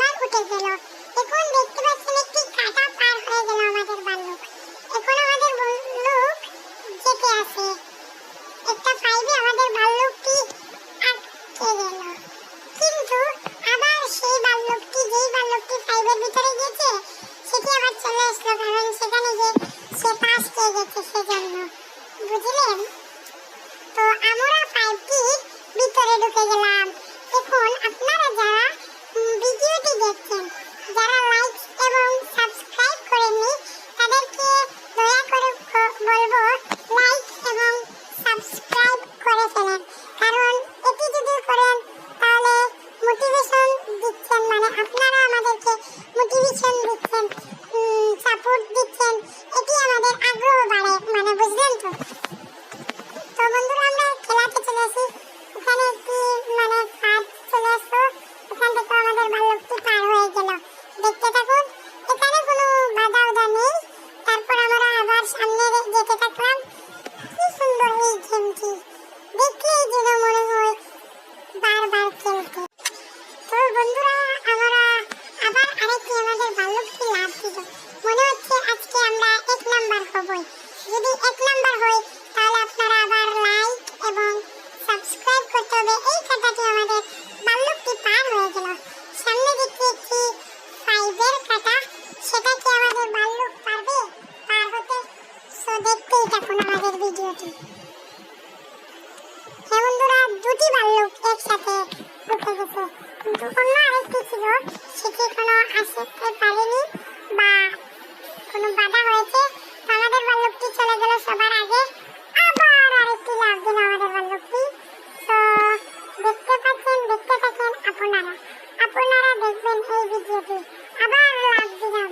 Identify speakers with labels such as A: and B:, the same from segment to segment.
A: আবার উঠে গেল। এখন দেখতে পাচ্ছেন একটি কাটা পার হয়ে গেল আমাদের ভাল্লুক। এখন আমাদের ভাল্লুক যেতে আছে। একটা ফাইভে আমাদের ভাল্লুকটি আটকে গেল, কিন্তু আবার সেই ভাল্লুকটি যেই ভাল্লুকটি ফাইভের ভিতরে গেছে সেটি আবার চলে আসলো, কারণ সেখানে যে সে পাস পেয়ে গেছে সেজন্য, বুঝলেন? তো আমরা ফাইভটির ভিতরে ঢুকে গেলাম। এখন আপনারা যারা ভিডিওটি দেখছেন, যারা লাইক এবং সাবস্ক্রাইব করেননি তাদেরকে দয়া করে বলবো লাইক এবং সাবস্ক্রাইব করে ফেলেন, কারণ এটি যদি করেন তাহলে মোটিভেশন দিচ্ছেন, মানে আপনারা আমাদেরকে মোটিভেশন দিচ্ছেন, সাপোর্ট দিচ্ছেন, এটি আমাদের আগ্রহ বাড়ে, মানে বুঝলেন তো? তো বন্ধুরা আমরা খেলাতে চলে আসি। ওখানে একটি মানে ফাঁদ চলে আসলো, ওখান থেকে আমাদের ভাল্লুকটি পার হয়ে গেল। দেখতে থাকুন, এখানে কোনো বাধা উধা নেই। তারপর আমরা আবার সামনে যেতে থাকলাম। কি সুন্দর এই গেমটি, দেখলেই যেন মনে হয় বারবার খেলতে। তো বন্ধুরা আমরা আবার আরেকটি আমাদের ভাল্লুকটি লাভ দিল। মনে হচ্ছে আজকে আমরা 1 নাম্বার হবই। যদি 1 নাম্বার হই তাহলে আপনারা আবার লাইক এবং সাবস্ক্রাইব করতে হবে। এই কাঁটাটি আমাদের ভাল্লুকটি পার হয়ে গেল। সামনে দেখতে একটি ফাইভের কাঁটা, সেটা কি আমাদের ভাল্লুক পারবে পার হতে? সো দেখতেই থাকুন আমাদের ভিডিওটি। হ্যাঁ বন্ধুরা, দুটি ভাল্লুক একসাথে ঢুকে গেছে, কিন্তু অন্য আরেকটি ছিল সেটি এখনো আসতে পারেনি বা কোনো বাধা হয়েছে। আমাদের ভাল্লুকটি চলে গেল সবার আগে। আবার আরেকটি লাফ দিল আমাদের ভাল্লুকটি। তো দেখতে পাচ্ছেন, দেখতে থাকেন আপনারা দেখবেন এই ভিডিওটি। আবার লাফ দিলাম,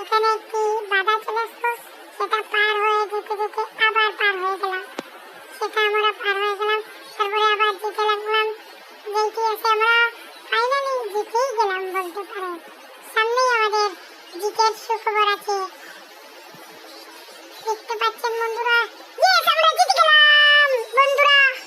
A: এখানে একটি বাধা চলে আসলো, সেটা পার হয়ে যেতে যেতে আবার পার হয়ে গেলাম, সেটা আমরা পার হয়ে গেলাম। তারপরে আবার জিতে লাগলাম, যেটি আছে আমরা ফাইনালি জিতেই গেলাম বলতে পারেন। সামনেই আমাদের জিতের সুখবর আছে, দেখতে পাচ্ছেন বন্ধুরা।